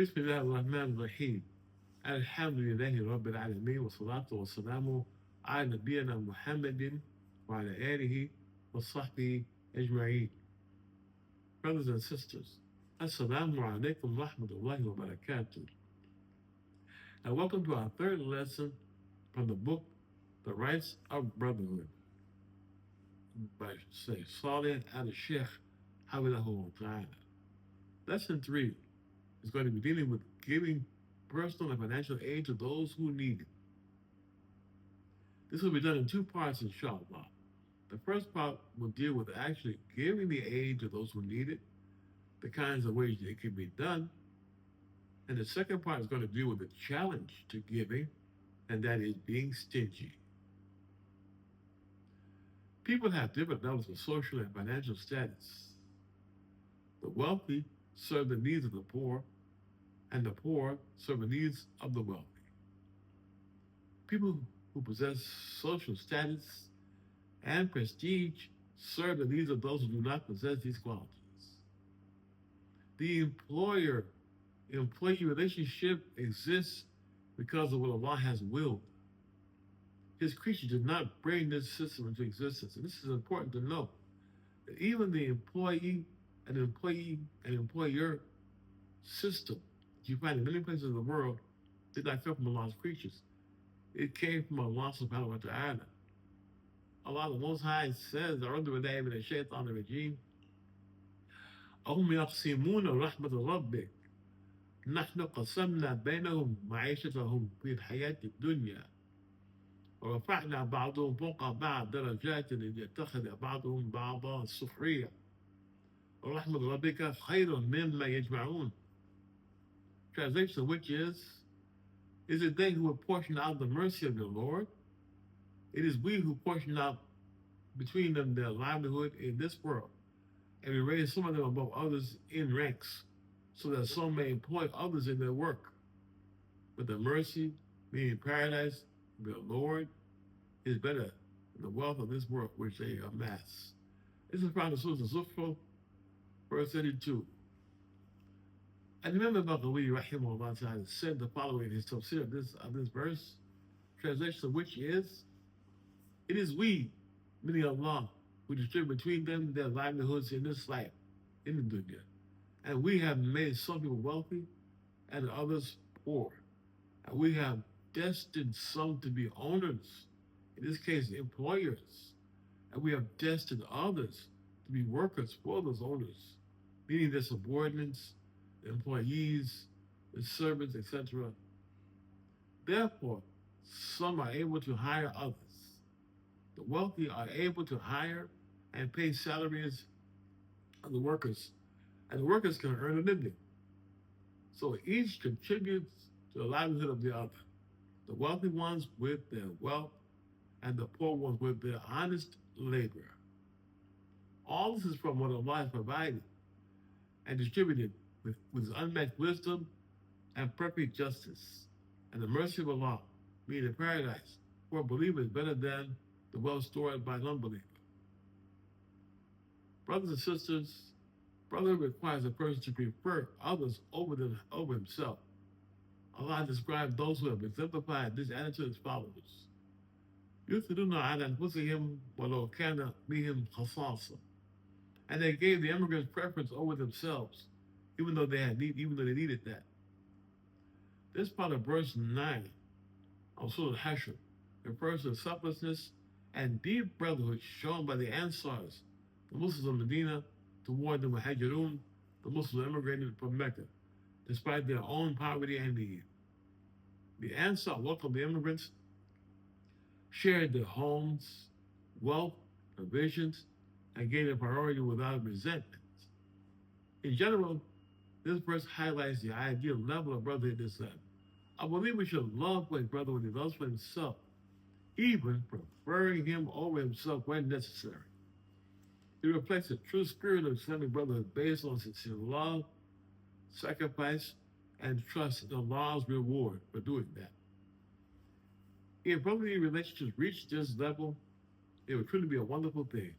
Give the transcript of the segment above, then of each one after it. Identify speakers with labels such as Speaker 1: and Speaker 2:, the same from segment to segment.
Speaker 1: بسم الله الرحمن الرحيم الحمد لله رب العالمين والصلاة والسلام على نبينا محمد وعلى آله وصحبه أجمعين. Brothers and sisters, Assalamu alaikum wa rahmatullahi wa barakatuh. And welcome to our third lesson from the book, The Rights of Brotherhood, by Salih al-Sheikh Hawilahul Ta'ala. Lesson 3 is going to be dealing with giving personal and financial aid to those who need it. This will be done in two parts, inshallah. The first part will deal with actually giving the aid to those who need it, the kinds of ways it can be done. And the second part is going to deal with the challenge to giving, and that is being stingy. People have different levels of social and financial status. The wealthy serve the needs of the poor, and the poor serve the needs of the wealthy. People who possess social status and prestige serve the needs of those who do not possess these qualities. The employer-employee relationship exists because of what Allah has willed. His creatures did not bring this system into existence. And this is important to know, that even the employee and employer system that you find in many places in the world did not come from Allah's creatures. It came from Allah subhanahu wa ta'ala. Allah the Most High says, أعوذ بالله من الشيطان الرجيم أهم يقسمون رحمة ربك نحن قسمنا بينهم معيشتهم في الحياة الدنيا ورفعنا بعضهم فوق بعض درجات ليتخذ بعضهم بعضا سخريا ورحمة ربك خير مما يجمعون. Translation, which is it they who apportion out the mercy of the Lord? It is we who portion out between them their livelihood in this world, and we raise some of them above others in ranks, so that some may employ others in their work. But the mercy, meaning paradise, of the Lord, is better than the wealth of this world which they amass. This is found in Surah Zufr, verse 32. And Imām Al-Nabawiyyah rahimahullah ta'ala said the following in his tafsir of this verse, translation of which is, it is we, meaning Allah, who distribute between them their livelihoods in this life, in the dunya. And we have made some people wealthy and others poor. And we have destined some to be owners, in this case employers. And we have destined others to be workers for those owners, meaning their subordinates, the employees, the servants, etc. Therefore, some are able to hire others. The wealthy are able to hire and pay salaries of the workers, and the workers can earn a living. So each contributes to the livelihood of the other. The wealthy ones with their wealth, and the poor ones with their honest labor. All this is from what Allah has provided and distributed with his unmatched wisdom and perfect justice. And the mercy of Allah, meaning in paradise, for a believer is better than the wealth stored by an unbeliever. Brothers and sisters, brotherhood requires a person to prefer others over himself. Allah described those who have exemplified this attitude as follows. يُؤْثِرُونَ عَلَى أَنفُسِهِمْ وَلَوْ كَانَ بِهِمْ خَصَاصَةٌ. And they gave the immigrants preference over themselves, even though they needed that. This part of verse 9 of Surah Al-Hashr refers to the selflessness and deep brotherhood shown by the Ansars, the Muslims of Medina, toward the Muhajirun, the Muslims who immigrated from Mecca, despite their own poverty and need. The Ansar welcomed the immigrants, shared their homes, wealth, provisions, and gave them priority without resentment. In general, this verse highlights the ideal level of brotherhood in Islam. I believe we should love what brother when he loves for himself, even preferring him over himself when necessary. It reflects the true spirit of Islamic brotherhood based on sincere love, sacrifice, and trust in Allah's reward for doing that. If brotherly relationships reach this level, it would truly be a wonderful thing.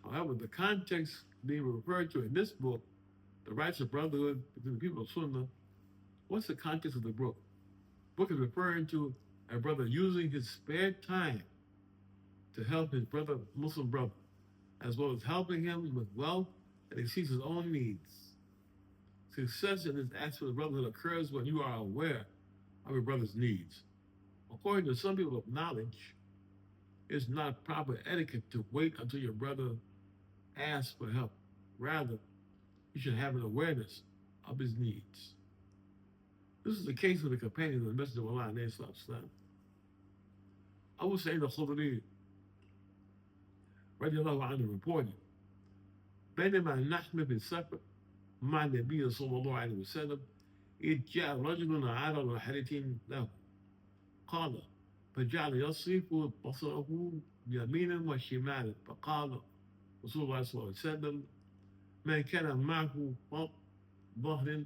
Speaker 1: However, the context being referred to in this book, the rights of brotherhood between the people of Sunnah, What's the context of the book? The book is referring to a brother using his spare time to help his brother, Muslim brother, as well as helping him with wealth that exceeds his own needs. Success in this aspect of brotherhood occurs when you are aware of your brother's needs. According to some people of knowledge, it's not proper etiquette to wait until your brother asks for help. Rather, you should have an awareness of his needs. This is the case with the companions of the Messenger of Allah, Islam. Abu Sa'id al-Khudri, radiallahu anhu, reported, بينما نحن في السفر مع النبي صلى الله عليه وسلم إذ جاء رجل على راحلة له قال فجعل يصرف بصره يمينا وشمالا فقال رسول الله صلى الله عليه وسلم من كان معه ظهر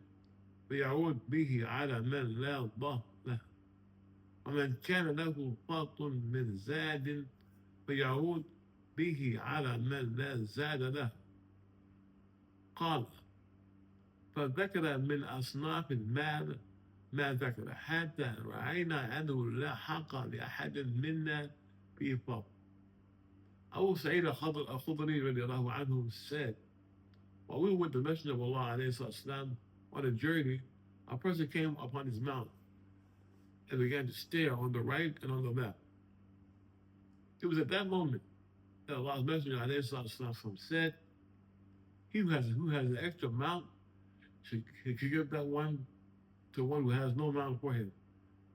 Speaker 1: فيعود به على من لا ظهر له ومن كان له فرط من زاد فيعود به على من لا زاد له. قال فذكر من أصناف المال ما ذكر حتى رأينا أنه لا حق لأحد منا في فضل. Abu Sa'id al-Khudri radiallahu anhu said, while we were with the Messenger of Allah والسلام, on a journey, a person came upon his mount and began to stare on the right and on the left. It was at that moment that Allah's Messenger والسلام, said, he who has an extra mount should give that one to one who has no mount for him.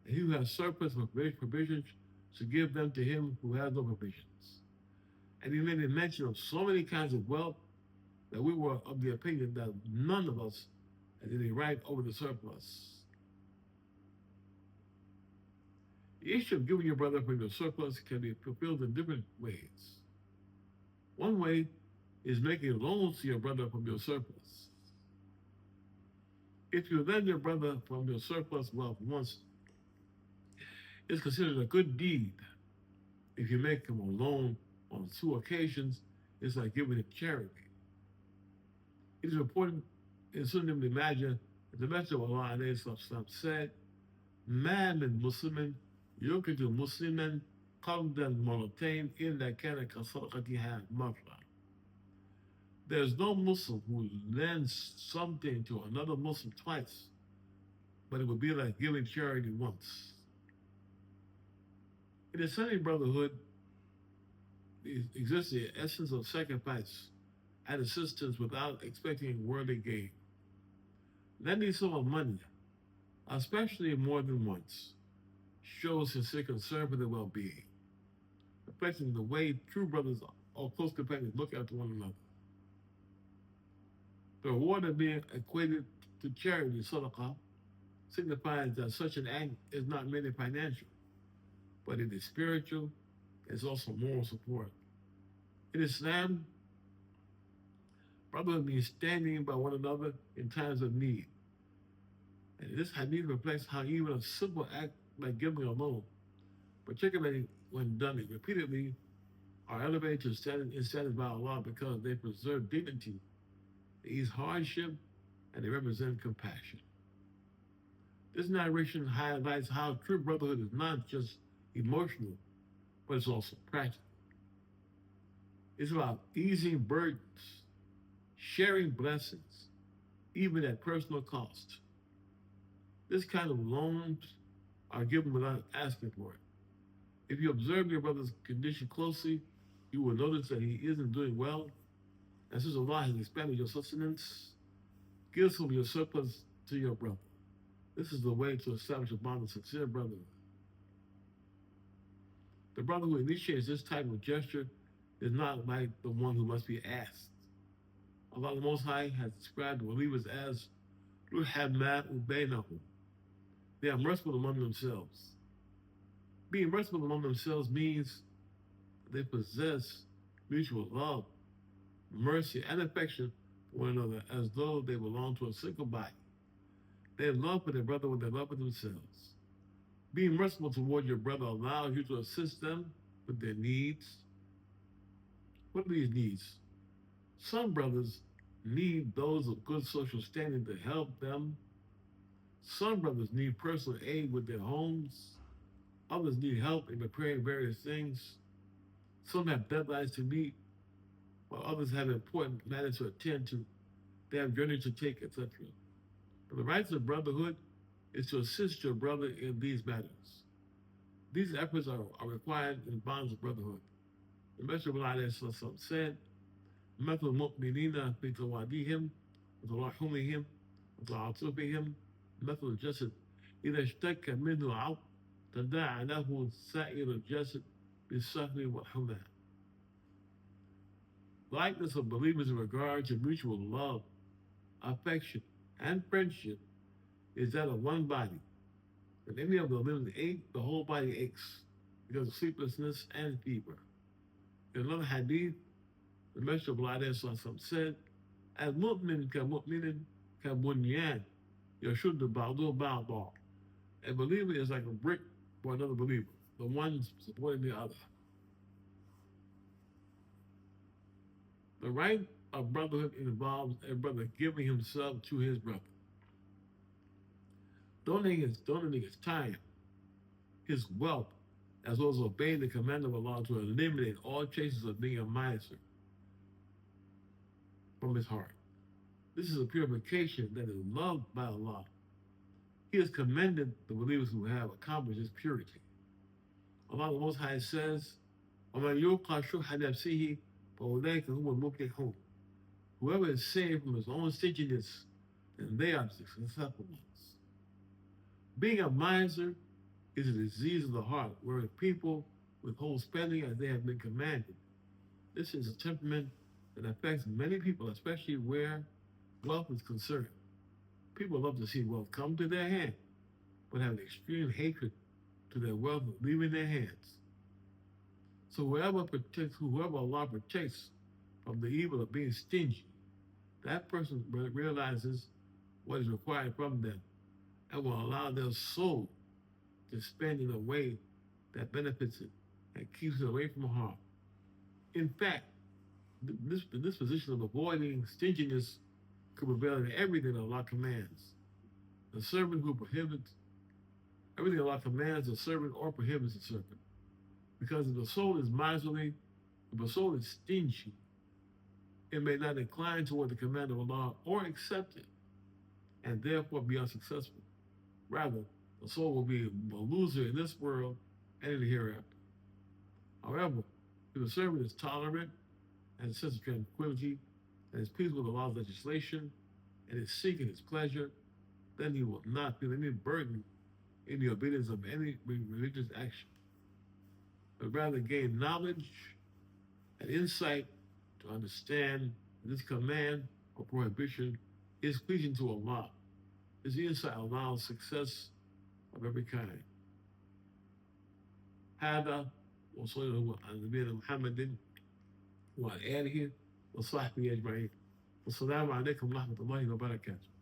Speaker 1: And he who has surplus provisions should give them to him who has no provisions. And he made a mention of so many kinds of wealth that we were of the opinion that none of us has any right over the surplus. The issue of giving your brother from your surplus can be fulfilled in different ways. One way is making loans to your brother from your surplus. If you lend your brother from your surplus wealth once, it's considered a good deed. If you make him a loan on 2 occasions, it's like giving it charity. It is important in Sunnah ibn Majah that the Messenger of Allah said, ما من مسلم يوقظ مسلما قرضا مرتين إلا كان كصدقتها مرة. There's no Muslim who lends something to another Muslim twice, but it would be like giving charity once. In the Sunni Brotherhood exists the essence of sacrifice and assistance without expecting worldly gain. Lending someone money, especially more than once, shows sincere concern for their well-being, reflecting the way true brothers or close companions look after one another. The reward of being equated to charity, sadaqah, signifies that such an act is not merely financial, but it is spiritual, it's also moral support. In Islam, brotherhood means standing by one another in times of need. And this hadith reflects how even a simple act like giving a loan, particularly when done repeatedly, are elevated to status by Allah because they preserve dignity, they ease hardship, and they represent compassion. This narration highlights how true brotherhood is not just emotional, but it's also practical. It's about easing burdens, sharing blessings, even at personal cost. This kind of loans are given without asking for it. If you observe your brother's condition closely, you will notice that he isn't doing well. And since Allah has expanded your sustenance, give some of your surplus to your brother. This is the way to establish a bond of sincere brotherhood. The brother who initiates this type of gesture is not like the one who must be asked. Allah the Most High has described the believers as ruhama'u bainahum. They are merciful among themselves. Being merciful among themselves means they possess mutual love, mercy, and affection for one another as though they belong to a single body. They love for their brother what they love for themselves. Being merciful toward your brother allows you to assist them with their needs. What are these needs? Some brothers need those of good social standing to help them. Some brothers need personal aid with their homes. Others need help in preparing various things. Some have deadlines to meet, while others have important matters to attend to. They have journeys to take, etc. But the rights of brotherhood is to assist your brother in these matters. These efforts are required in the bonds of brotherhood. The Messenger of Allah said, مثل المؤمنين في توادهم وتراحمهم وتعاطفهم مثل الجسد إذا اشتكى منه عضو تداعى له سائر الجسد بالسهر والحمى. The likeness of believers in regard to mutual love, affection, and friendship is that of one body. If any of the limbs ache, the whole body aches because of sleeplessness and fever. In another hadith, the Messenger of Allah said, Al-mu'min ka-mu'minin ka-bunyan yashuddu ba'duhu ba'da. A believer is like a brick for another believer, the one supporting the other. The right of brotherhood involves a brother giving himself to his brother, donating his time, his wealth, as well as obeying the command of Allah to eliminate all traces of being a miser from his heart. This is a purification that is loved by Allah. He has commended the believers who have accomplished this purity. Allah the Most High says, وَمَنْ يُوقَ شُحَّ نَفْسِهِ فَأُولَٰئِكَ هُمُ الْمُفْلِحُونَ. Whoever is saved from his own stinginess, then they are the successful ones. Being a miser is a disease of the heart, wherein people withhold spending as they have been commanded. This is a temperament that affects many people, especially where wealth is concerned. People love to see wealth come to their hand, but have an extreme hatred to their wealth leaving their hands. So whoever Allah protects from the evil of being stingy, that person realizes what is required from them and will allow their soul to spend in a way that benefits it and keeps it away from harm. In fact, the disposition of avoiding stinginess could prevail in everything Allah commands. The servant who prohibits everything Allah commands the servant or prohibits the servant. Because if the soul is miserly, if the soul is stingy, it may not incline toward the command of Allah or accept it, and therefore be unsuccessful. Rather, the soul will be a loser in this world and in the hereafter. However, if the servant is tolerant and has a sense of tranquility and is pleased with Allah's legislation and is seeking His pleasure, then he will not feel any burden in the obedience of any religious action, but rather gain knowledge and insight to understand that this command or prohibition is pleasing to Allah. This insight allows success of every kind. هذا وصلى على نبينا محمد وعلى آله وصحبه أجمعين. والسلام عليكم ورحمة الله وبركاته.